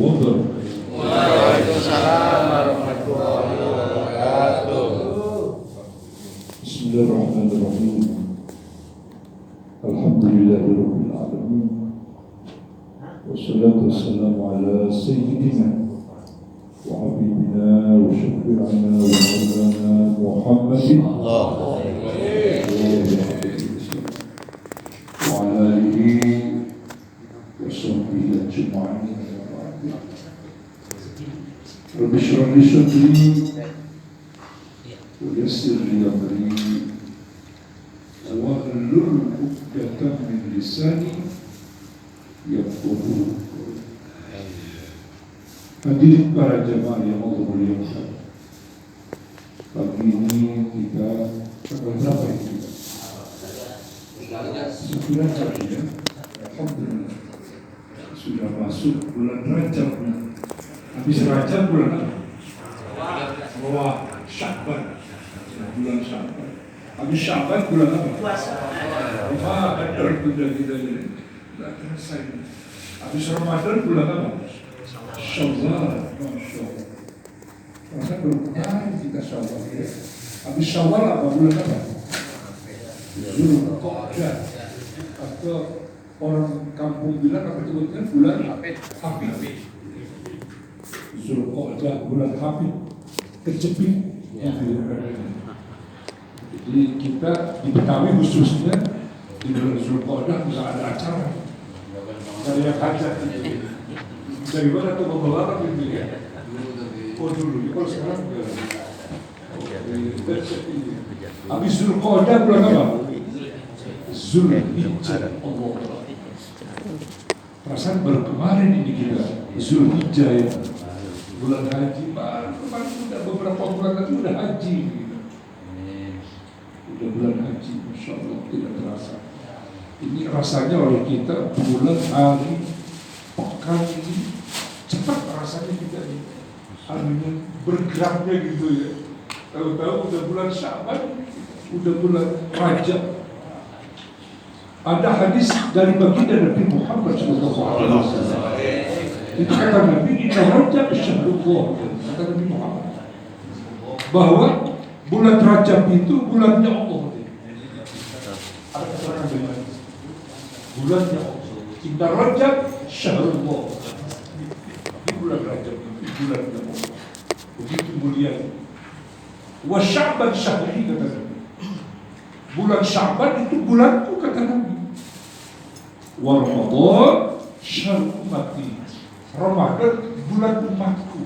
wabarakatuh. Waalaikumsalam warahmatullahi wabarakatuh. Bismillahirrahmanirrahim. Alhamdulillahirabbil alamin. Wassalatu wassalamu ala sayyidina wa habibina wa syafi'ina wa maulana Muhammadin wa ala alihi wa sahbihi ajma'in. Rabbi shrah li sadri wa yassir li amri wahlul 'uqdatam min lisani yafqahu qawli. Hadirin para jemaah yang Allah muliakan, pagi ini kita tanggal berapa ini? 9 hari ya. Alhamdulillah sudah masuk bulan Rajab. Habis Rajab bulan apa? Wah, Sya'ban. Bulan Sya'ban. Habis Sya'ban bulan apa? Puasa. Wah, benar sudah kita ini. Tidak terasa ini. Habis Ramadan bulan apa? Syawal. Masya Allah. Rasa belum kemarin kita Syawal ya. Habis Syawal apa bulan apa? Zulqa'dah. Atau orang kampung bilang apa sebutnya bulan Hafid. Zulqa'dah bulan Hafid, kecepit. Jadi kita di Betawi khususnya di bulan Zulqa'dah bisa ada acara. Ada yang hajat. Dari mana tuh membawa gitu ya? Oh dulu, kalau sekarang habis Zulqa'dah bulan apa? Zulhijjah. Allah. Perasaan baru kemarin ini kita Zulhijjah ya. Bulan haji baru udah beberapa bulan lagi udah haji gitu. Udah bulan haji, Masya Allah tidak terasa. Ini rasanya oleh kita bulan hari pekan ini cepat rasanya kita ini. Anunya bergeraknya gitu ya. Tahu-tahu udah bulan Sya'ban, udah bulan Rajab. Ada hadis dari baginda Nabi Muhammad SAW. Itu kata Nabi, Inna Rajab syahrullah, kata Nabi Muhammad, bahwa bulan Rajab itu bulannya Allah. Ada keterangan dari bulannya Allah. Inna Rajab syahrullah. Di bulan Rajab itu bulannya Allah. Begitu mulia. Wa Sya'ban syahri, kata Nabi. Bulan Sya'ban itu bulanku, kata Nabi. Wa Ramadan syahr ummati. Ramadan bulan umatku.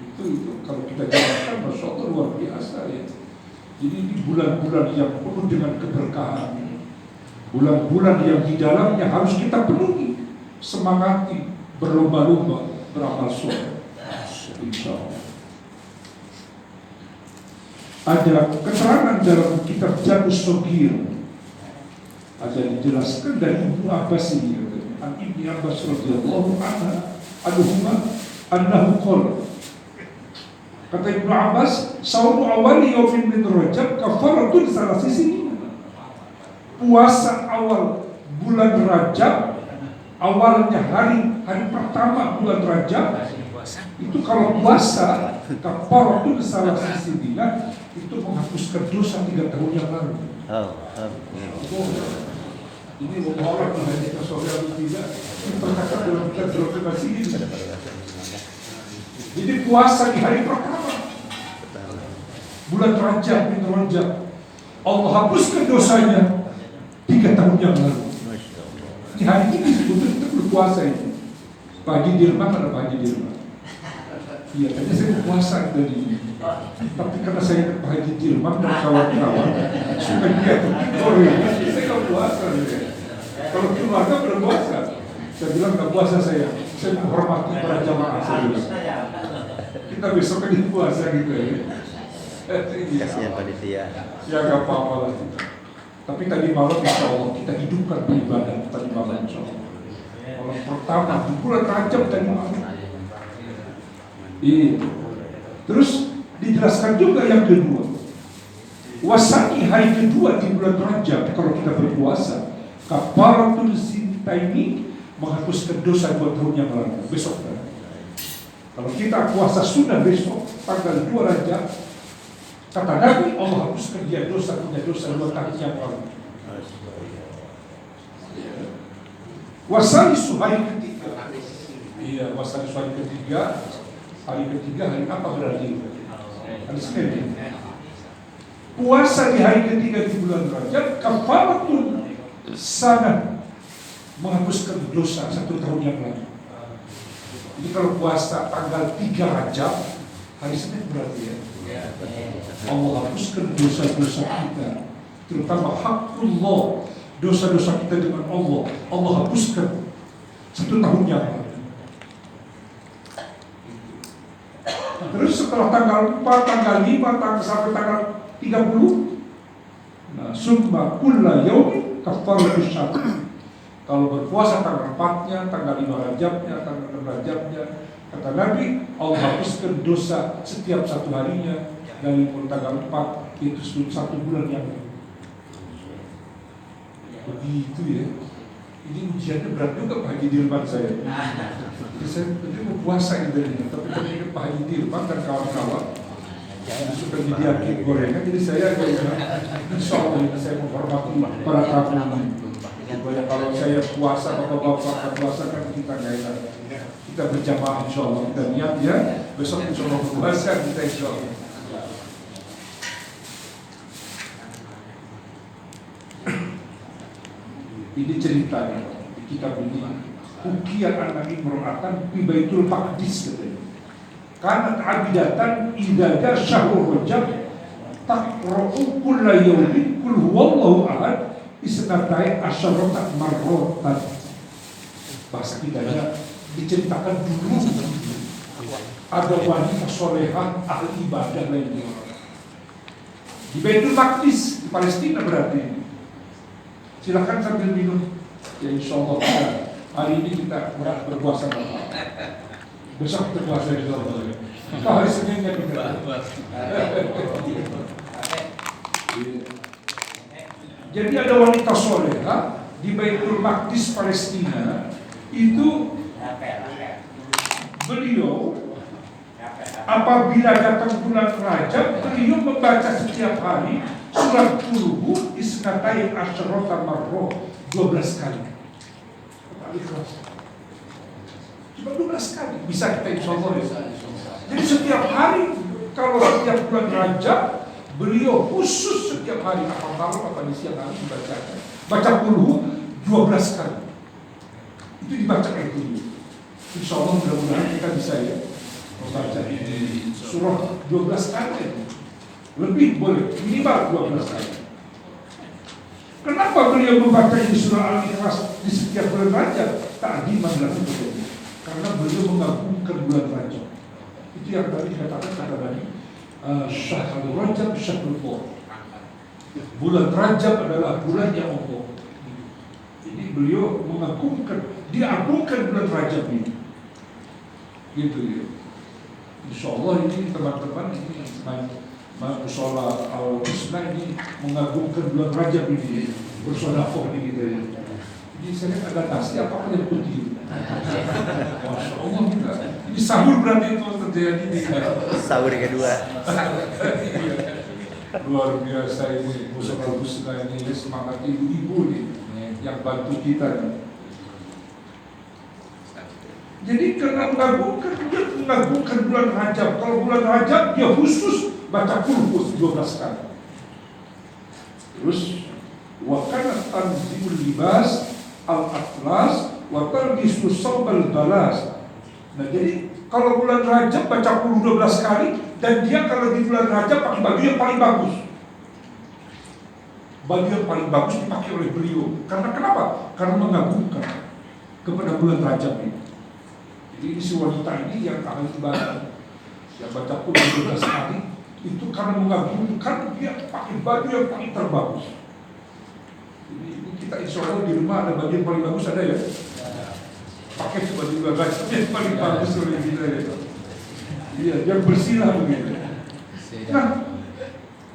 Itu kalau kita jalankan, Masya Allah luar biasa ya. Jadi ini bulan-bulan yang penuh dengan keberkahan, bulan-bulan yang di dalamnya harus kita penuhi, semangati, berlomba-lomba, beramal soleh. Insya Allah. Ada keterangan dalam kitab Jamus Sogir, ada dijelaskan dari Ibnu Abbas ini. An Ibni Abbas radhiyallahu anhuma annahu qala, kata Ibnu Abbas, saumu awali yaumin min Rajab kafaratun salasi sinin. Puasa awal bulan Rajab, awalnya hari pertama bulan Rajab, itu kalau puasa kafaratun salasi sinin, itu menghapuskan dosa 3 tahun yang lalu. Ini orang menghadiri sosial tidak diperkatakan dalam kitab dokumentasi ini. Jadi puasa di hari pertama bulan Rajab, Allah hapuskan dosanya 3 tahun yang lalu. Di hari ini sebetulnya kita berpuasa ini. Pak Haji Dirman, ada Pak Haji Dirman. Iya, tadi saya berpuasa tadi. Tapi karena saya Pak Haji Dirman dan kawan-kawan, supaya dia saya nggak puasa. Kalau keluarga berpuasa, saya bilang nggak puasa saya menghormati para jamaah saya bilang. Kita besok kan puasa gitu ya. Kasihan panitia. Ya nggak apa-apa lah. Tapi tadi malam Insya Allah kita hidupkan beribadah tadi malam Insya Allah. Malam pertama di bulan Rajab tadi malam. Terus dijelaskan juga yang kedua. Wasani hari kedua di bulan Rajab kalau kita berpuasa, kafaratul sintaini, menghapuskan dosa 2 tahun yang lalu. Besok kan? Kalau kita puasa sunnah besok tanggal 2 Rajab, kata Nabi Allah hapuskan dia punya dosa 2 tahun yang lalu. Wasalisu hari ketiga. Iya, wasalisu hari ketiga. Hari ketiga hari apa berarti? Hari Senin. Puasa di hari ketiga di bulan Rajab kafaratun sanad, menghapuskan dosa 1 tahun yang lalu. Jadi kalau puasa tanggal 3 Rajab hari Senin berarti ya, Allah hapuskan dosa-dosa kita, terutama haqqullah, dosa-dosa kita dengan Allah hapuskan 1 tahun yang lalu. Terus setelah tanggal 4, tanggal 5, sampai tanggal 30, nah, summa kulla yaumin kafaratus syahr. Kalau berpuasa tanggal 4-nya, tanggal 5 Rajabnya, tanggal 6 Rajabnya, kata Nabi, Allah hapuskan dosa setiap 1 harinya dari tanggal 4 itu 1 bulan yang lalu. Begitu ya. Ini ujiannya berat juga Pak Haji Dirman saya. Jadi saya mau puasa ini, tapi ternyata Pak Haji Dirman dan kawan-kawan suka didiakin gorengan, jadi saya insya Allah ini saya menghormati para tamu. Supaya kalau saya puasa, bapak-bapak puasa kan kita nggak enak. Kita berjamaah insya Allah, kita niat ya. Besok insya Allah berpuasa kita insya Allah. Ini ceritanya di kitab ini. Ukiyat anak imro'atan fi Baitul Maqdis katanya. Kanat abidatan idza jaa syahrul Rajab taqra'u kulla yawmin qul huwallahu ahad isnatai asyarata marratan. Bahasa kitanya diceritakan dulu ada wanita solehah ahli ibadah lainnya di Baitul Maqdis di Palestina berarti. Silakan sambil minum. Ya insya Allah hari ini kita berpuasa. Besok kita puasa insya Allah. Hari Seninnya kita. Jadi ada wanita solehah di Baitul Maqdis Palestina itu, beliau apabila datang bulan Rajab, beliau membaca setiap hari surat Qul isnatai asyarata marroh 12 kali. Cuma 12 kali bisa kita insya Allah ya. Jadi setiap hari, kalau setiap bulan Rajab, beliau khusus setiap hari apa malam apa di siang hari dibacakan. Baca Qul 12 kali. Itu dibaca oleh beliau. Insya Allah mudah-mudahan kita bisa ya membaca ini surah 12 kali. Lebih boleh, minimal 12 kali. Kenapa beliau membaca ini surah Al-Ikhlas di setiap bulan Rajab? Ta'diman lahu, karena beliau mengagungkan bulan Rajab. Itu yang tadi dikatakan kata tadi, Syahrul Rajab Syahrullah. Bulan Rajab adalah bulan yang Allah. Jadi beliau diagungkan bulan Rajab ini. Gitu ya. Insya Allah ini teman-teman ini Musola Al-Husna ini mengagungkan bulan Rajab ini, bersodakoh ini gitu ya. Jadi saya lihat ada nasi apa yang putih. Masya Allah kita. Ini sahur berarti itu terjadi di Sahur kedua. Luar biasa ini Musola Al-Husna ini semangat ibu-ibu nih yang bantu kita nih. Jadi karena mengagungkan bulan Rajab. Kalau bulan Rajab dia khusus baca Qul 12 kali. Terus wa kana tanzimul libas al-atlas wa talbisu sawbal balas. Nah jadi kalau bulan Rajab baca Qul 12 kali, dan dia kalau di bulan Rajab pakai baju yang paling bagus. Baju yang paling bagus dipakai oleh beliau. Karena kenapa? Karena mengagungkan kepada bulan Rajab ini. Jadi si wanita ini yang ahli ibadah, yang baca Qul 12 kali, itu karena mengagumkan dia pakai baju yang paling terbagus. Jadi ini kita insya Allah di rumah ada baju yang paling bagus, ada ya? Pakai baju yang paling bagus oleh kita ya. Iya, yang bersih lah begitu. Nah,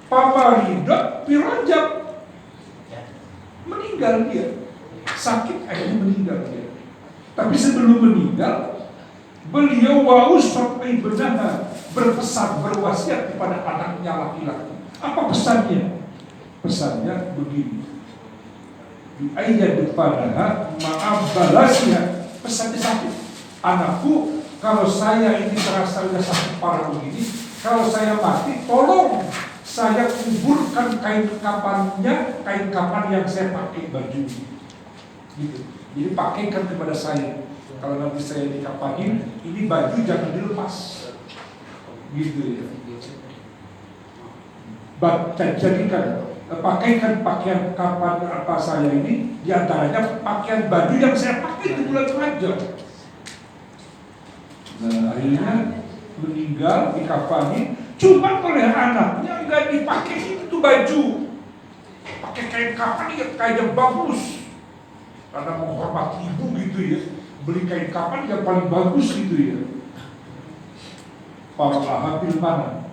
Papa Ridho Pirajab meninggal dia, sakit akhirnya meninggal dia. Tapi sebelum meninggal, beliau wa'usat ibnaha, berpesan, berwasiat kepada anaknya laki-laki. Apa pesannya? Pesannya begini. Di ayat depannya, maaf balasnya. Pesannya satu. Anakku, kalau saya ini terasa sudah sakit parah begini, kalau saya mati, tolong saya kuburkan kain kafannya, kain kafan yang saya pakai baju. Gitu. Jadi pakaikan kepada saya. Kalau nanti saya dikapanin, ini baju jangan dilepas. Gitu ya. Jadikan, pakaikan pakaian kafan apa saya ini, diantaranya pakaian baju yang saya pakai di bulan Rajab. Nah, akhirnya meninggal dikafani, cuma oleh anaknya nggak dipakai itu baju, pakai kain kafan yang kayak bagus, karena menghormati ibu gitu ya, beli kain kafan yang paling bagus gitu ya. Para hafil mana?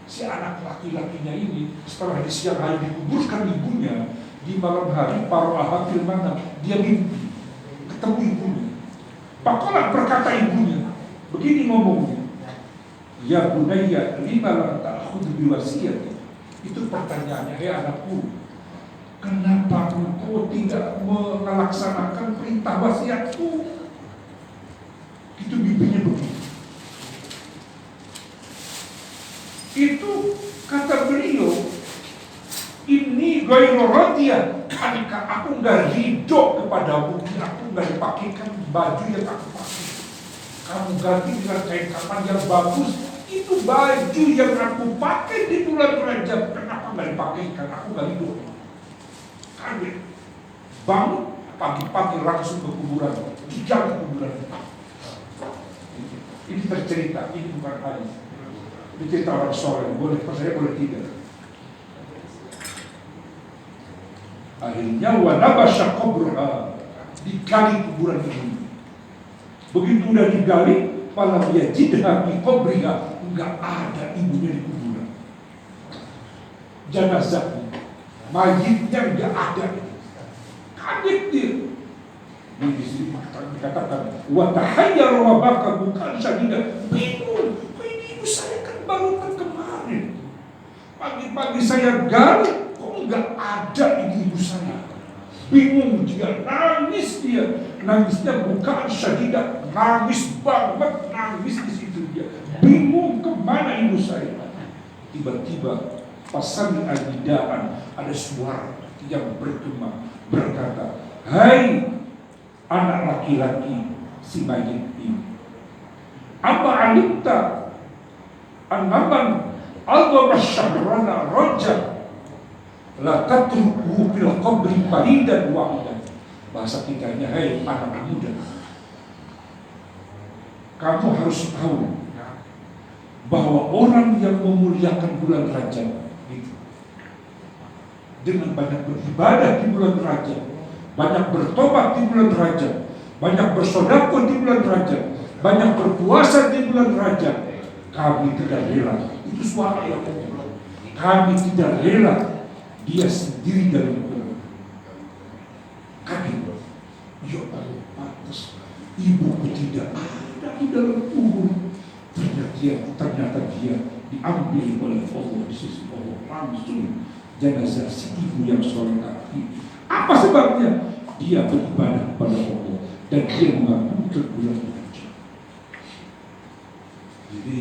Si anak laki-lakinya ini setelah di siang hari dikuburkan ibunya, di malam hari para hafil mana? Dia mimpi ketemu ibunya. Pakola berkata ibunya, begini ngomongnya, ya bunayya lima lam ta'khudh biwasiyati. Itu pertanyaannya, hei anakku, kenapa engkau tidak melaksanakan perintah wasiatku? Itu bibinya begitu. Itu kata beliau, ini ghairu radiyah, karena aku enggak ridho kepadamu, aku enggak dipakaikan baju yang aku pakai. Kamu ganti dengan kain kafan yang bagus, itu baju yang aku pakai di bulan Rajab, kenapa enggak dipakaikan? Aku enggak ridho. Kaget, bangun pagi-pagi langsung ke kuburan, dijaga kuburan. Ini tercerita, ini bukan hadis. Ini cerita orang soleh, boleh percaya boleh tidak. Akhirnya wanabasha qabraha, digali kuburan ini. Begitu udah digali, malah dia jidha di qabriha, enggak ada ibunya di kuburan. Jenazahnya, mayitnya enggak ada. Kaget dia. Ini di sini dikatakan wa tahayyara wa baka bukan syadidah, bingung. Ini ibu saya kan baru kemarin. Pagi-pagi saya gali, kok enggak ada ibu saya. Bingung dia, nangis dia. Nangisnya bukan syadidah, nangis banget, nangis di situ dia. Bingung kemana ibu saya. Tiba-tiba pasang al-nidaan, ada suara yang bergema berkata, hai anak laki-laki si mayit ini, apa alimta annaman Allah syahrana raja la tatruku fil qabri faridan wahidan. Bahasa kitanya, hai anak muda, kamu harus tahu bahwa orang yang memuliakan bulan Rajab itu dengan banyak beribadah di bulan Rajab, banyak bertobat di bulan Rajab, banyak bersedekah di bulan Rajab, banyak berpuasa di bulan Rajab, kami tidak rela. Itu suara yang kami tidak rela dia sendiri dalam kubur. Kami, ya Allah, pantas ibuku tidak ada di dalam kubur. Ternyata dia diambil oleh Allah di sisi Allah langsung, jenazah si ibu yang sholat ini. Apa sebabnya? Dia beribadah kepada Allah dan dia mengabulkan bulan Rajab. Jadi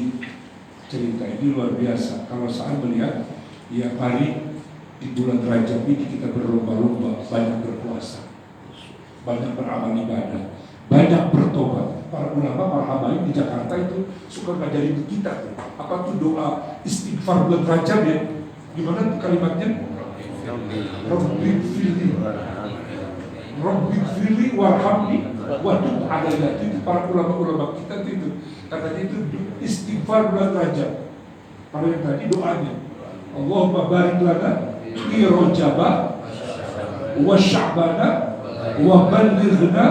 cerita ini luar biasa. Kalau saya melihat, ya mari di bulan Rajab ini kita berlomba-lomba, banyak berpuasa, banyak beramal ibadah, banyak bertobat. Para ulama, para habaib di Jakarta itu suka ngajarin kita apa tuh doa istighfar bulan Rajab ya. Gimana kalimatnya? Rabbi firli warhamni wa tub alayya. Itu para ulama-ulama kita itu katanya itu istighfar bulan Rajab. Kalau yang tadi doanya Allahumma barik lana fi Rajaba wa Sya'bana wa ballighna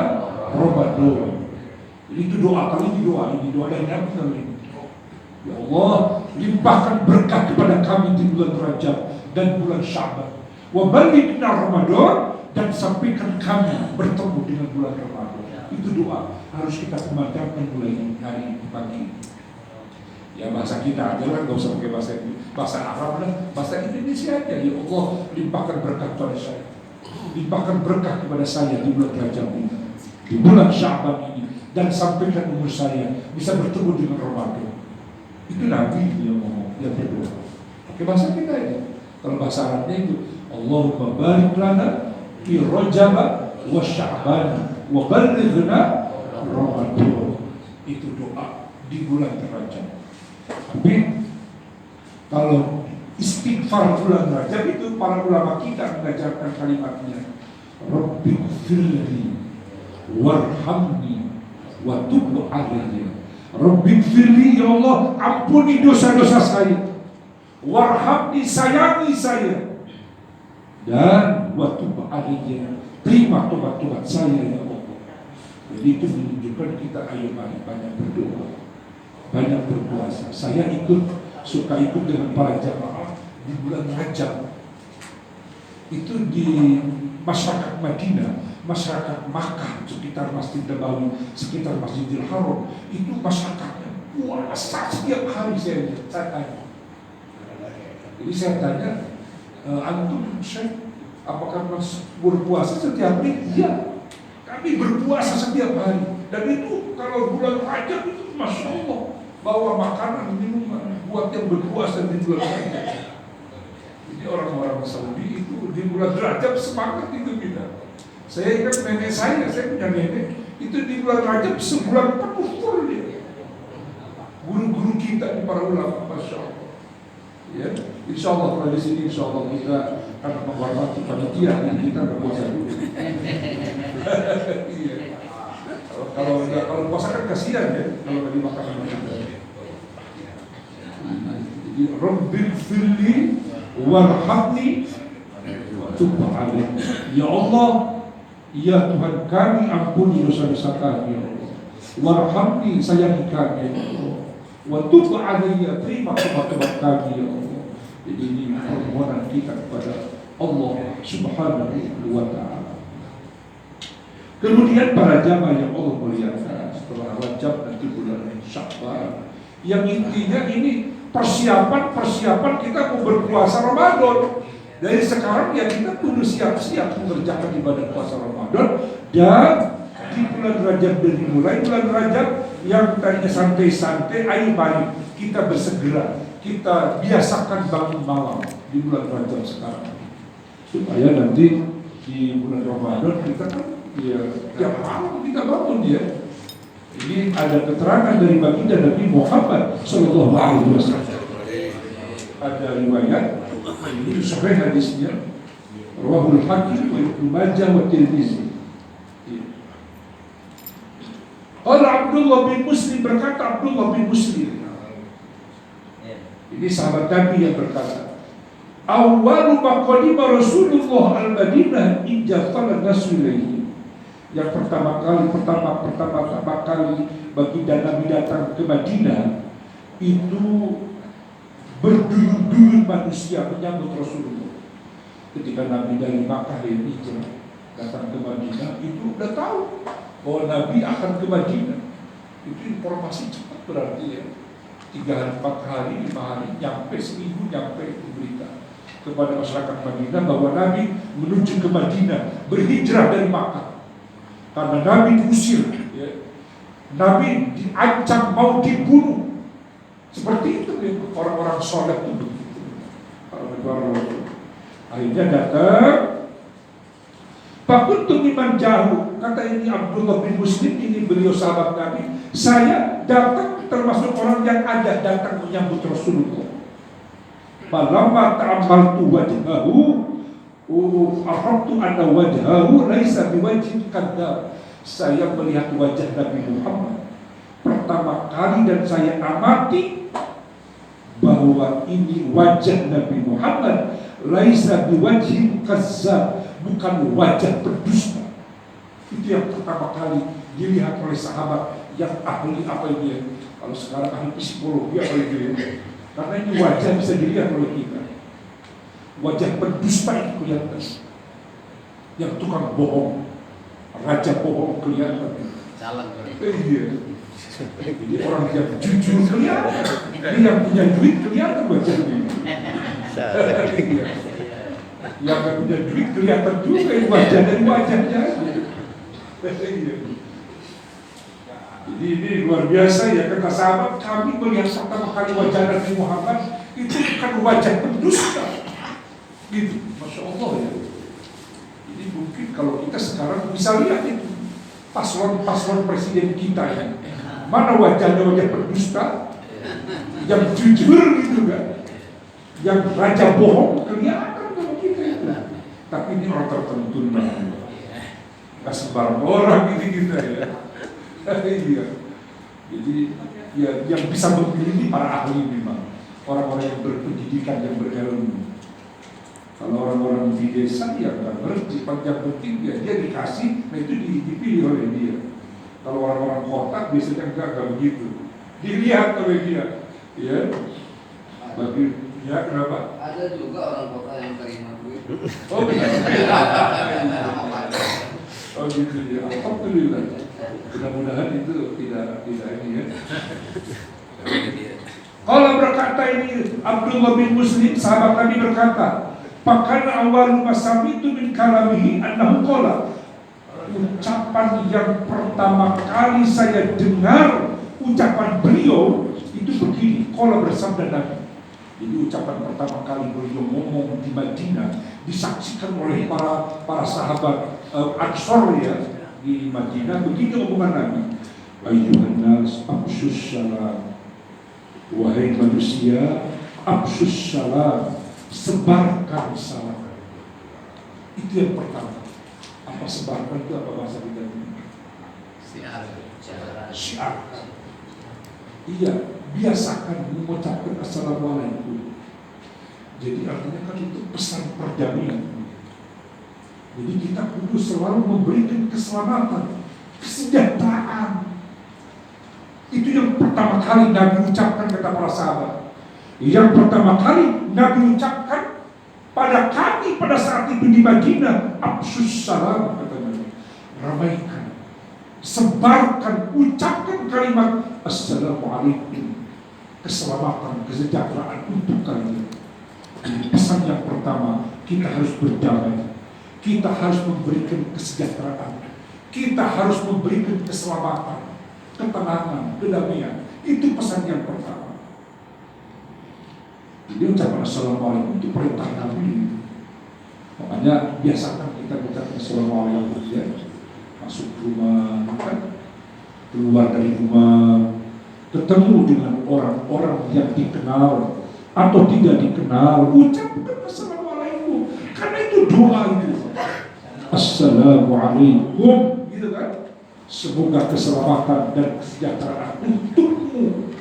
Ramadan. Itu doa, kali ini doa dari Nabi. Ya Allah, limpahkan berkah kepada kami di bulan Rajab dan bulan Sya'ban. Wa ballighna Ramadan, dan sampaikan kami bertemu dengan bulan Ramadan. Itu doa harus kita kumandangkan mulai hari pagi. Ya bahasa kita aja lah, nggak usah pakai bahasa Arab lah, bahasa Indonesia aja. Ya Allah, limpahkan berkah kepada saya, limpahkan berkah kepada saya di bulan Rajab ini, di bulan Sya'ban ini, dan sampaikan umur saya bisa bertemu dengan Ramadan. Itu Nabi yang ngomong, yang berdoa. Pakai bahasa kita aja. Kalau bahasa Arabnya itu Allahumma barik lana fi Rajab wa Sya'ban wa ballighna Ramadan. Itu doa di bulan Rajab. Tapi kalau istighfar bulan Rajab itu para ulama kita mengajarkan kalimatnya, Rabbighfirli warhamni wa tub alayya. Rabbighfirli, ya Allah ampuni dosa-dosa saya, warhamni, sayangi saya, dan wa tub alayya, terima tobat-tobat saya ya Allah. Jadi itu menunjukkan kita ayo mari banyak berdoa, banyak berpuasa. Saya suka ikut dengan para jamaah di bulan Rajab. Itu di masyarakat Madinah, masyarakat Makkah, sekitar Masjid Nabawi, sekitar Masjidil Haram, itu masyarakatnya puasa setiap hari. Saya tanya. Jadi saya tanya, antum Syekh, apakah berpuasa setiap hari? Iya, kami berpuasa setiap hari. Dan itu kalau bulan Rajab itu Masya Allah, bawa makanan, minuman buat yang berpuasa di bulan Rajab. Jadi orang-orang Saudi itu di bulan Rajab semangat itu kita. Saya ingat nenek saya punya nenek, itu di bulan Rajab sebulan penuh full dia. Guru-guru kita di para ulama, Masya Allah. Ya, Insya Allah kalau di sini Insya Allah kita akan menghormati panitia yang kita berpuasa dulu. Iya. Kalau puasa kan kasihan ya, kalau tadi makanan kita. Jadi Rabbighfirli warhamni wa tub alayya. Ya Allah, ya Tuhan kami, ampuni dosa-dosa kami ya Allah. Warhamni, sayangi kami ya Allah. Wa tub alayya, terima tobat-tobat kami ya Allah. Jadi ini permohonan kita kepada Allah Subhanahu wa ta'ala. Kemudian para jamaah yang Allah muliakan, setelah Rajab nanti bulan Sya'ban, yang intinya ini persiapan kita mau berpuasa Ramadan. Dari sekarang ya kita kudu siap-siap mengerjakan ibadah puasa Ramadan. Dan di bulan Rajab dari mulai bulan Rajab yang tadinya santai-santai, ayo mari kita bersegera, kita biasakan bangun malam di bulan Rajab sekarang, supaya nanti di bulan Ramadan kita kan ya tiap malam kita bangun ya. Ini ada keterangan dari baginda Nabi Muhammad Sallallahu Alaihi Wasallam. Ada riwayat, itu sahih hadisnya, Rawahul Hakim wa Ibnu Majah wa Tirmizi. Qala Abdullah bin Muslim, berkata Abdullah bin Muslim. Ini sahabat Nabi yang berkata, awwalu ma qadima Rasulullah al-Madinah ijafala nasu ilaihi. Yang pertama kali baginda Nabi datang ke Madinah, itu berduyun-duyun manusia menyambut Rasulullah. Ketika Nabi dari Makkah dan hijrah datang ke Madinah, itu udah tahu bahwa Nabi akan ke Madinah. Itu informasi cepat berarti ya. 3 hari, 4 hari, 5 hari, nyampe seminggu, nyampe itu berita kepada masyarakat Madinah bahwa Nabi menuju ke Madinah, berhijrah dari Makkah. Karena Nabi diusir, ya. Nabi diancam mau dibunuh. Seperti itu ya, orang-orang soleh itu begitu. Akhirnya datang. Fakuntu mimman jauh, kata ini Abdullah bin Muslim, ini beliau sahabat Nabi. Saya datang termasuk orang yang ada datang menyambut Rasulullah. Falamma ta'ammaltu wajhahu ahabtu anna wajhahu laisa biwajhin kadzab. Saya melihat wajah Nabi Muhammad pertama kali dan saya amati bahwa ini wajah Nabi Muhammad laisa biwajhin kadzab, bukan wajah berdusta. Itu yang pertama kali dilihat oleh sahabat yang ahli apa ini ya? Kalau sekarang ahli psikologi apa itu ya? Karena ini wajah bisa dilihat oleh kita. Wajah pendusta itu kelihatan, yang tukang bohong, Raja bohong kelihatan. Salah. Iya. Jadi orang yang jujur kelihatan, yang punya duit kelihatan wajahnya. Iya. Yang nggak punya duit kelihatan juga wajah dari wajahnya. Iya. Jadi ini luar biasa ya, kata sahabat, kami melihat pertama kali wajah Nabi Muhammad itu bukan wajah pendusta. Gitu, Masya Allah ya. Jadi mungkin kalau kita sekarang bisa lihat itu paslon-paslon presiden kita ya, mana wajahnya wajah pendusta, yang jujur gitu kan, yang raja bohong kelihatan kalau kita itu. Tapi ini orang tertentu nih, nggak sembarang orang gitu ya. Iya. Jadi ya yang bisa memilih ini para ahli memang, orang-orang yang berpendidikan, yang berilmu. Kalau orang-orang di desa ya nggak ngerti, yang penting ya dia dikasih, nah itu dipilih oleh dia. Kalau orang-orang kota biasanya enggak begitu, dilihat oleh dia, ya. Bagi ya kenapa? Ada juga orang kota yang terima duit. Oh iya. Oh gitu ya. Alhamdulillah. Mudah-mudahan itu tidak ini ya. Kalau berkata ini Abdullah bin Muslim, sahabat Nabi berkata, "Pakana awal masamitu min kalamihi annahu qala." Ucapan yang pertama kali saya dengar ucapan beliau itu begini, qala bersabda Nabi. Jadi ucapan pertama kali beliau ngomong di Madinah disaksikan oleh para sahabat Ansor ya di Madinah, begini omongan Nabi. Ayyuhan nas abshus salam. Wahai manusia, abshus salam, sebarkan salam. Itu yang pertama. Apa sebarkan itu apa bahasa kita ini? Syiar. Iya, biasakan mengucapkan assalamualaikum. Jadi artinya kan itu pesan perdamaian. Jadi kita kudu selalu memberikan keselamatan, kesejahteraan. Itu yang pertama kali Nabi ucapkan kata para sahabat. Yang pertama kali Nabi ucapkan pada kami pada saat itu di Madinah, absus salam kata Nabi. Ramaikan, sebarkan, ucapkan kalimat assalamualaikum, keselamatan, kesejahteraan untuk kalian. Jadi pesan yang pertama, kita harus berdamai. Kita harus memberikan kesejahteraan. Kita harus memberikan keselamatan, ketenangan, kedamaian. Itu pesan yang pertama. Jadi ucapan assalamualaikum itu perintah Nabi. Makanya biasakan kita ucapkan assalamualaikum ya. Masuk rumah, kan? Keluar dari rumah, ketemu dengan orang-orang yang dikenal atau tidak dikenal, ucapkan assalamualaikum. Karena itu doa itu. Assalamualaikum, gitu kan? Semoga keselamatan dan kesejahteraan untukmu.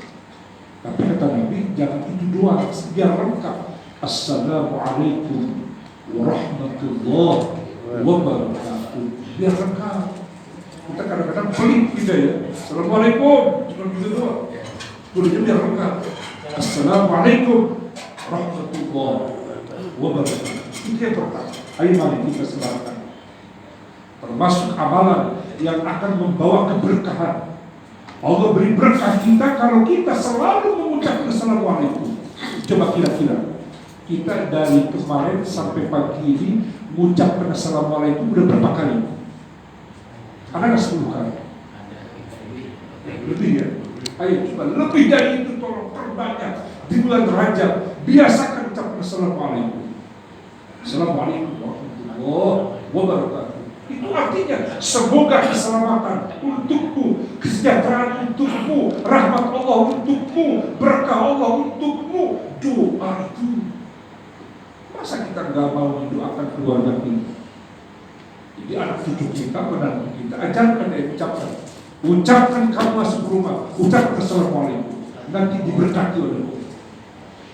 Tapi kata Nabi, jangan itu doa, biar lengkap. Assalamualaikum warahmatullahi wabarakatuh. Biar lengkap. Kita kadang-kadang pelit kita ya. Assalamualaikum, cuma gitu doang. Tulisnya biar lengkap. Assalamualaikum warahmatullahi wabarakatuh. Itu yang pertama. Ayo mari kita sebarkan. Termasuk amalan yang akan membawa keberkahan. Allah beri berkah kita kalau kita selalu mengucapkan assalamualaikum. Coba kira-kira kita dari kemarin sampai pagi ini mengucapkan assalamualaikum udah berapa kali? Ada nggak 10 kali? Lebih ya? Ayo coba lebih dari itu, tolong perbanyak di bulan Rajab. Biasakan ucapkan assalamualaikum. Assalamualaikum warahmatullahi wabarakatuh. Itu artinya semoga keselamatan untukmu, kesejahteraan untukmu, rahmat Allah untukmu, berkah Allah untukmu. Doa itu. Masa kita nggak mau mendoakan keluarga kita? Jadi anak cucu kita, menantu kita, ajarkan dia ucapkan. Ucapkan kamu masuk rumah, ucapkan assalamualaikum. Nanti diberkati oleh Allah,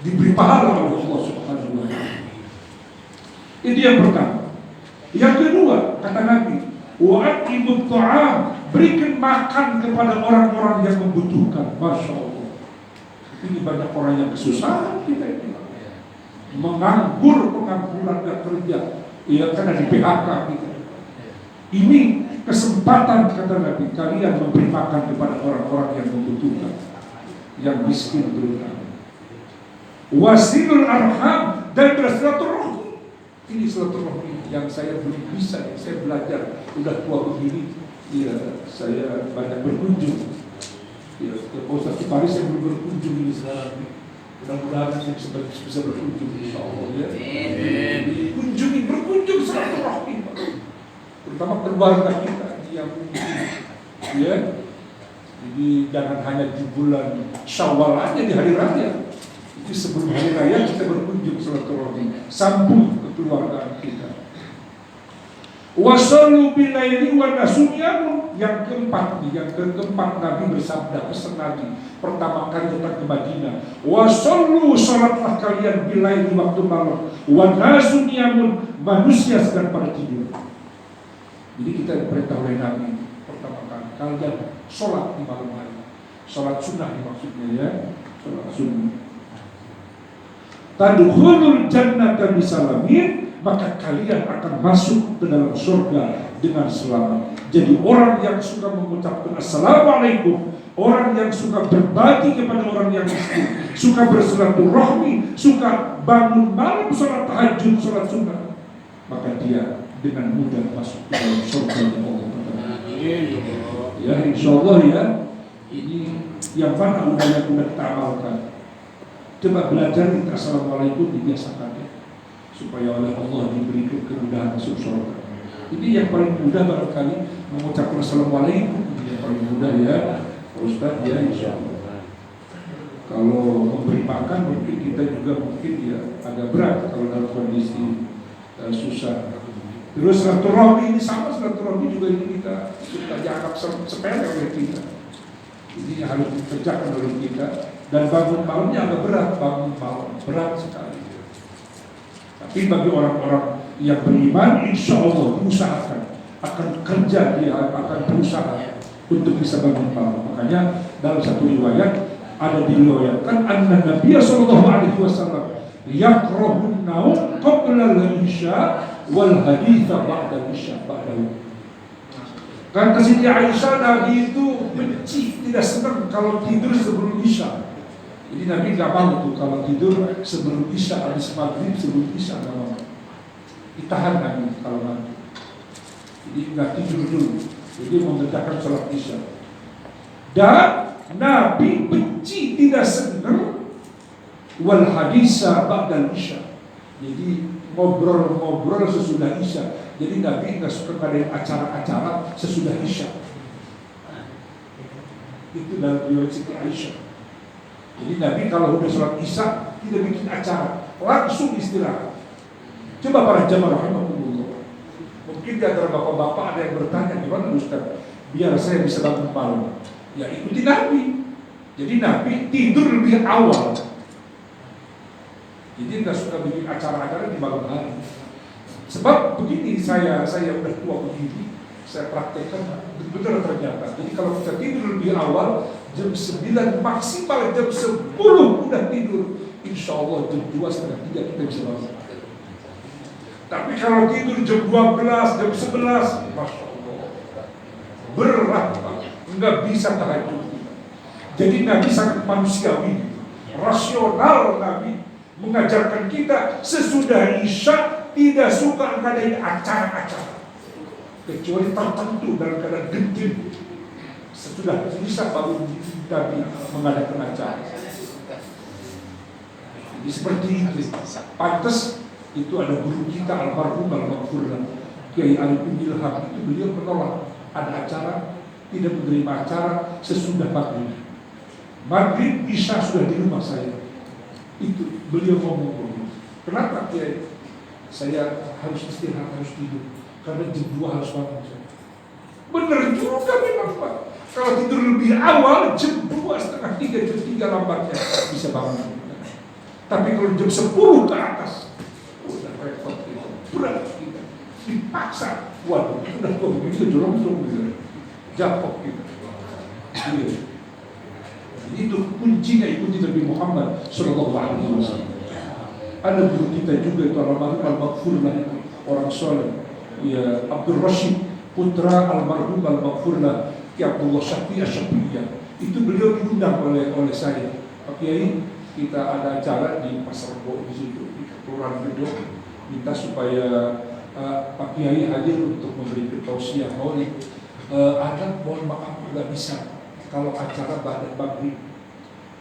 diberi pahala oleh Allah Subhanahu wa Ta'ala. Itu yang pertama. Yang kedua, kata Nabi, wa'aqimut ta'am, berikan makan kepada orang-orang yang membutuhkan. Masya Allah. Ini banyak orang yang kesusahan kita ini. Mengangguran gak kerja. Iya, karena di PHK kita. Ini kesempatan, kata Nabi, kalian memberi makan kepada orang-orang yang membutuhkan, yang miskin terutama. Wasilul arham, dan bersilaturahmi. Ini silaturahmi yang saya belum bisa, saya belajar udah tua begini. Ya, saya banyak berkunjung. Ya, ke Ustaz di Paris saya belum berkunjung ini sekarang. Mudah-mudahan saya bisa berkunjung, insya Allah ya. Berkunjung silaturahmi, terutama keluarga kita yang ya. Jadi jangan hanya di bulan Syawal aja, di hari raya. Jadi sebelum hari raya kita berkunjung silaturahmi, sambung kekeluargaan kita. Wasallu bilaili wa nasumyamu. Yang keempat Nabi bersabda, pesan Nabi pertama kali datang ke Madinah, wasallu, salatlah kalian bilaili, waktu malam, wa nasumyamu, manusia sedang pada tidur. Jadi kita diperintah oleh Nabi pertama kali kalian sholat di malam hari, sholat sunnah maksudnya ya, sholat sunnah. Tadkhulul jannata bisalamin, maka kalian akan masuk ke dalam surga dengan selamat. Jadi orang yang suka mengucapkan assalamualaikum, orang yang suka berbagi kepada orang yang miskin, suka bersilaturahmi, suka bangun malam sholat tahajud, sholat sunnah, maka dia dengan mudah masuk ke dalam surga yang Allah. Ya, insya Allah ya. Ini yang mana yang sudah kita amalkan. Coba belajar kita assalamualaikum, dibiasakan ya, supaya oleh Allah diberi kemudahan masuk surga. Ini yang paling mudah barangkali mengucapkan assalamualaikum, ini yang paling mudah ya Ustaz ya, insya Allah. Kalau memberi makan mungkin kita juga mungkin ya agak berat kalau dalam kondisi susah. Terus silaturahmi ini sama, silaturahmi juga ini kita suka dianggap sepele oleh kita. Ini harus dikerjakan oleh kita. Dan bangun malamnya agak berat, bangun malam berat sekali. Tapi bagi orang-orang yang beriman, insya Allah diusahakan, akan kerja, dia akan berusaha untuk bisa bangun malam. Makanya dalam satu riwayat ada diriwayatkan anna Nabi sallallahu alaihi wasallam yakrahun naum qabla al-isya wal haditha ba'da al-isya ba'dahu. Kata Siti Aisyah, Nabi itu benci, tidak senang kalau tidur sebelum isya. Jadi Nabi nggak mau tuh kalau tidur sebelum isya, habis maghrib sebelum isya nggak mau. Ditahan Nabi kalau nanti. Jadi nggak tidur dulu. Jadi mengerjakan sholat isya. Dan Nabi benci, tidak senang wal hadisa ba'dal isya. Jadi ngobrol-ngobrol sesudah isya. Jadi Nabi nggak suka ngadain acara-acara sesudah isya. Itu dalam riwayat Siti Aisyah. Jadi Nabi kalau udah sholat isya tidak bikin acara, langsung istirahat. Coba para jamaah rahimahumullah. Mungkin di antara bapak-bapak ada yang bertanya, gimana Ustaz? Biar saya bisa bangun malam. Ya ikuti Nabi. Jadi Nabi tidur lebih awal. Jadi nggak suka bikin acara-acara di malam hari. Sebab begini, saya udah tua begini, saya praktekkan benar ternyata. Jadi kalau kita tidur lebih awal, jam 9 maksimal jam 10 udah tidur, insya Allah jam 2:30 kita bisa bangun. Tapi kalau tidur jam 12, jam 11, Masya Allah, berat, nggak bisa tahajud. Jadi Nabi sangat manusiawi, rasional. Nabi mengajarkan kita sesudah isya tidak suka ngadain acara-acara, kecuali tertentu dalam keadaan genting. Sesudah bisa baru Nabi mengadakan acara. Jadi seperti itu. Pantas itu ada guru kita almarhum al-Maghfurlah Kiai Ali bin Ilham, itu beliau menolak ada acara, tidak menerima acara sesudah maghrib. Maghrib isya sudah di rumah saya. Itu beliau ngomong. Kenapa Kiai? Saya harus istirahat, harus tidur, karena jam 2 harus bangun saya. Benar juga memang Pak. Kalau tidur lebih awal jam 2:30, jam 3 lambatnya bisa bangun. Tapi kalau jam 10 ke atas, udah repot kita, berat kita, dipaksa. Waduh, udah kok begitu jorong-jorong gitu, jatuh kita. Jadi itu kuncinya ikuti Nabi Muhammad Sallallahu Alaihi Wasallam. Ada guru kita juga itu almarhum al-Maghfurlah, orang soleh, ya Abdul Rashid putra almarhum al-maghfurlah Ki Abdullah Syafi Asyafiyah. Itu beliau diundang oleh saya. Pak Kiai, kita ada acara di Pasar Rebo di situ, di Kelurahan Gedong, minta supaya Pak Kiai hadir untuk memberi tausiah maulid. Ada, mohon maaf nggak bisa kalau acara badan maghrib.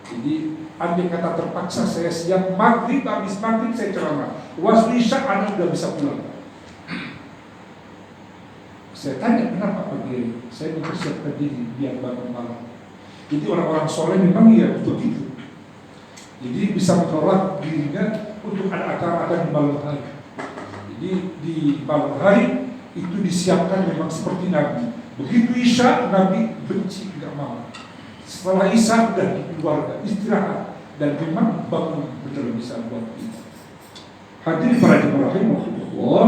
Jadi andai kata terpaksa saya siap maghrib, habis maghrib saya ceramah, waslu isya anak udah bisa pulang. Saya tanya kenapa Pak Kiai? Saya mempersiapkan diri biar bangun malam. Jadi orang-orang soleh memang ya begitu. Jadi bisa menolak dirinya untuk ada acara di malam hari. Jadi di malam hari itu disiapkan memang seperti Nabi. Begitu isya Nabi benci, tidak mau. Setelah isya sudah di keluarga istirahat dan memang bangun benar bisa buat kita. Hadirin para jemaah rahimahullah,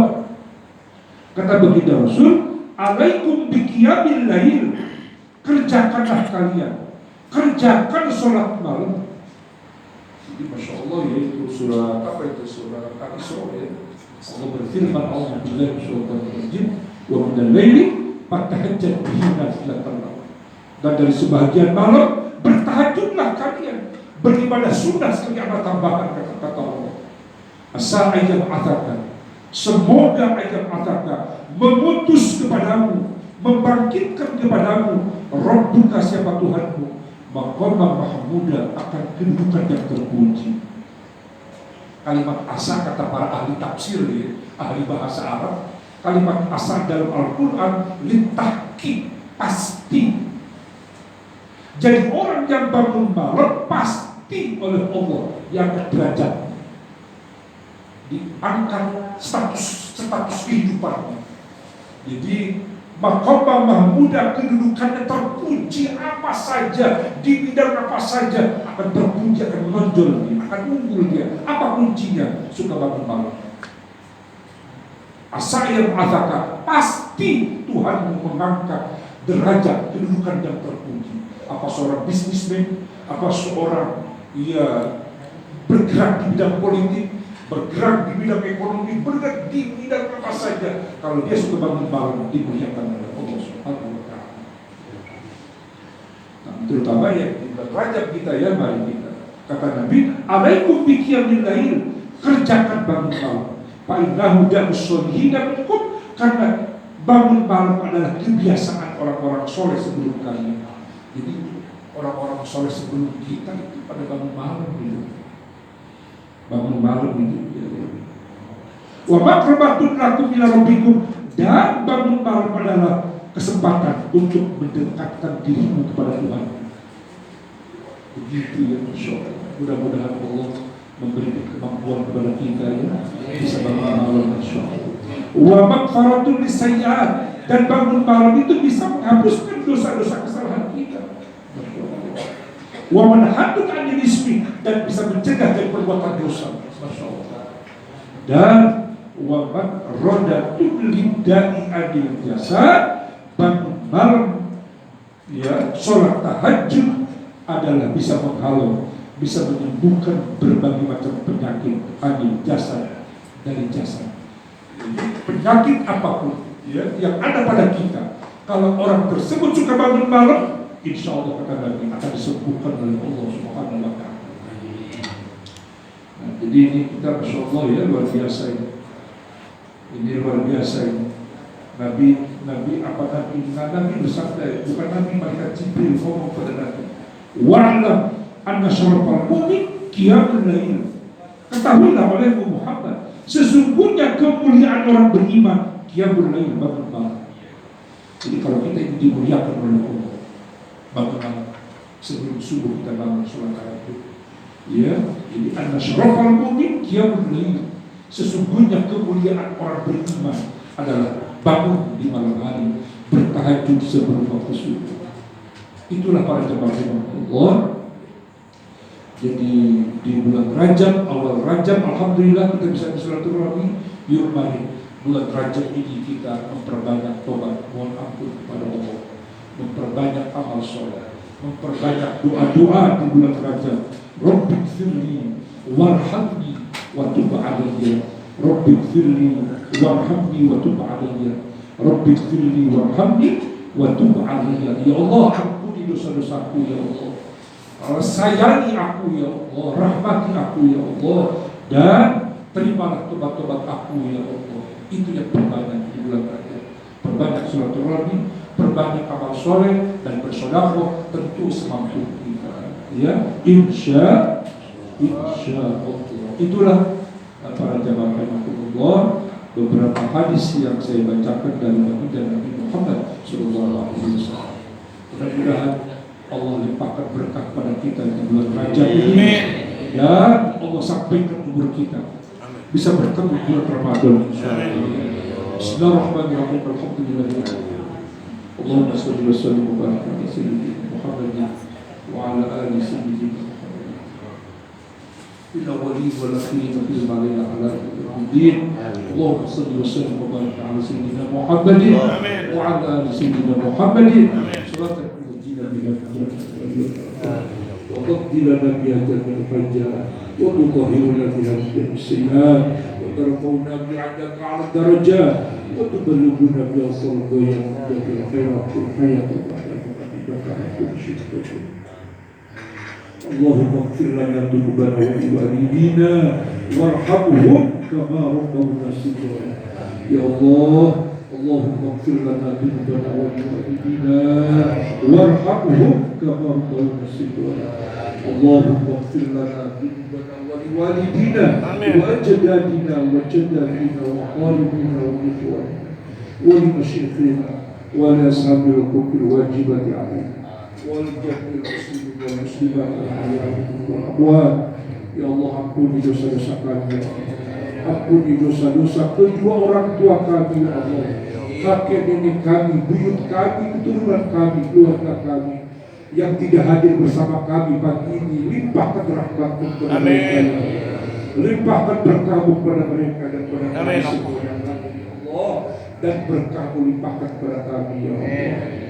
kata baginda Rasul, alaikum biqiyamil lail, kerjakanlah kalian, kerjakan sholat malam. Jadi masya Allah ya, itu surah apa itu, surah Al-Isra ya. Allah berfirman, Allah billahi minasyaitonir rajim, wa minal laili fatahajjad bihi nafilatan lak. Dan dari sebahagian malam bertahajudlah kalian, beribadah sunnah sebagai amal tambahan, kata Allah. Asa ayat ataka, semoga ayat ataka mengutus kepadamu, membangkitkan kepadamu Rabbuka, siapa Tuhanmu, maqaman mahmuda, akan kedudukan yang terpuji. Kalimat asa kata para ahli tafsir ya, ahli bahasa Arab, kalimat asa dalam Al-Quran litahki, pasti. Jadi orang yang bangun malam pasti oleh Allah yang derajat diangkat status kehidupannya. Jadi maqam mahmuda, kedudukannya terpuji, apa saja di bidang apa saja akan terpuji, akan menonjol dia, akan unggul dia. Apa kuncinya? Suka bangun malam. Asa'ir azaka, pasti Tuhan mengangkat derajat kedudukan yang terpuji. Apa seorang bisnismen, apa seorang bergerak di bidang politik, bergerak di bidang ekonomi, bergerak di bidang apa saja, kalau dia suka bangun malam dimuliakan oleh Allah Subhanahu wa Ta'ala. Nah, terutama yang di Rajab kita ya, mari kita kata Nabi, alaikum biqiyamil lail, kerjakan bangun malam. Fa innahu da'us sholihin minkum, karena bangun malam adalah kebiasaan orang-orang soleh sebelum kalian. Jadi orang-orang soleh sebelum kita itu pada bangun malam gitu. Bangun malam itu ya. Wa maqrabatun lakum ila rabbikum, dan bangun malam adalah kesempatan untuk mendekatkan dirimu kepada Tuhan. Begitu ya, insyaallah. Mudah-mudahan Allah memberikan kemampuan kepada kita ya, bisa bangun malam insyaallah. Wa maghfaratun lisayyi'at, dan bangun malam itu bisa menghapuskan dosa-dosa kesalahan kita. Wa manhatun 'anil ismi, dan bisa mencegah dari perbuatan dosa. Masyaallah. Dan wa raddatul lidda'i 'anil jasad, bangun malam ya, sholat tahajud adalah bisa menghalau, bisa menyembuhkan berbagai macam penyakit 'anil jasad, dari jasad. Penyakit apapun ya, yang ada pada kita, kalau orang tersebut suka bangun malam, insya Allah kata Nabi akan disembuhkan oleh Allah Subhanahu wa Ta'ala. Nah, jadi ini kita masya Allah ya, luar biasa ini. Ini luar biasa ini. Nabi bersabda, bukan Nabi, malaikat Jibril ngomong pada Nabi, wa'lam anna syarafal mu'min qiyamul lail. Ketahuilah olehmu Muhammad, sesungguhnya kemuliaan orang beriman qiyamul lail, bangun malam. Jadi kalau kita ini dimuliakan oleh Allah, bangun malam sebelum subuh kita bangun sholat tahajud. Ya, jadi anna syarafal mu'min qiyamul lail, sesungguhnya kemuliaan orang beriman adalah bangun di malam hari, bertahajud sebelum waktu subuh. Itulah para jemaah Allah. Jadi di bulan Rajab, awal Rajab, alhamdulillah kita bisa bersilaturahmi. Yuk mari bulan Rajab ini kita memperbanyak tobat, mohon ampun kepada Allah, memperbanyak amal soleh, memperbanyak doa-doa di bulan Rajab. Rabbighfirli warhamni wa tub alayya, Rabbighfirli warhamni wa tub alayya, Rabbi ighfirli warhamni wa tub 'alayya. Ya Allah, ampuni dosa-dosaku ya Allah. Sayangi aku ya Allah, rahmati aku ya Allah, dan terimalah tobat-tobat aku ya Allah. Itu yang perbanyak di bulan Rajab. Perbanyak silaturahmi, perbanyak amal soleh, dan bersedekah tentu semampu kita. Ya, insya Allah. Itulah para jamaah rahimakumullah beberapa hadis yang saya bacakan dari Nabi Muhammad SAW. Mudah-mudahan Allah limpahkan berkah pada kita di bulan Rajab ini, dan Allah sampaikan umur kita bisa bertemu bulan Ramadan insyaallah. Bismillahirrahmanirrahim. Alhamdulillahirabbil Allahumma shalli wa sallim wa barik ala sayyidina Muhammadin wa ala ali sayyidina Muhammad. Inna wali wal akhirin fil malina ala al-din. Allahumma shalli wa sallim wa barik ala sayyidina Muhammadin wa ala ali sayyidina Muhammadin. Salatan وقضي لنا بها جنة الفجار وتطهرنا بها من السيئات وترفعنا بعدك على الدرجات وتبلغنا بها صلبيا عندك الخيرات في الحياة وبعدك على كل شيء قدير. اللهم اغفر لنا ذنوبنا ولوالدينا وارحمهم كما ربونا صغارا. يا الله اللهم اغفر لنا ذنوبنا ولوالدينا وارحمهم كما ربونا صغارا. اللهم اغفر لنا ذنوبنا ولوالدينا واجدادنا وجداتنا وقاربنا واخواننا ولمشايخنا ولاصحاب الحقوق الواجبة علينا ولجميع المسلمين والمسلمات الأحياء والأموات. Ya Allah, ampuni dosa-dosa kami, ampuni dosa-dosa kedua orang tua kami ya Allah, kakek nenek kami, buyut kami, keturunan kami, keluarga kami yang tidak hadir bersama kami pagi ini. Limpahkan rahmat-Mu kepada mereka, limpahkan berkah-Mu kepada mereka dan kepada kami semua yang ada ya Allah, dan berkah-Mu limpahkan kepada kami ya Allah.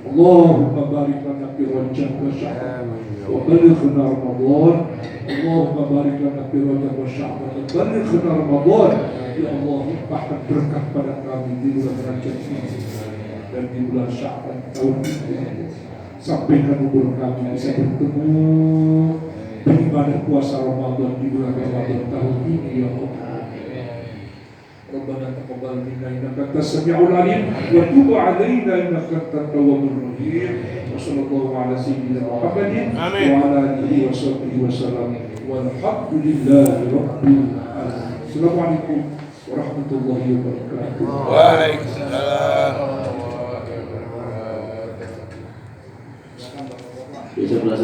Allahumma barik lana fi Rajab wa Sya'ban wa balighna Ramadan. Allahumma barik lana fi Rajab wa Sya'ban wa balighna Ramadan. Ya Allah, limpahkan berkah pada kami di bulan Rajab ini dan di bulan Sya'ban tahun ini. Sampaikan umur kami bisa bertemu beribadah puasa Ramadan di bulan Ramadan tahun ini ya Allah. Rabbana taqabbal minna innaka antas samiul alim wa tub 'alaina innaka antat tawwabur rahim. Wa sallallahu ala sayyidina Muhammadin wa ala alihi wa sahbihi wasallam. Walhamdulillahi rabbil alamin. Assalamualaikum warahmatullahi wabarakatuh. Waalaikumsalam.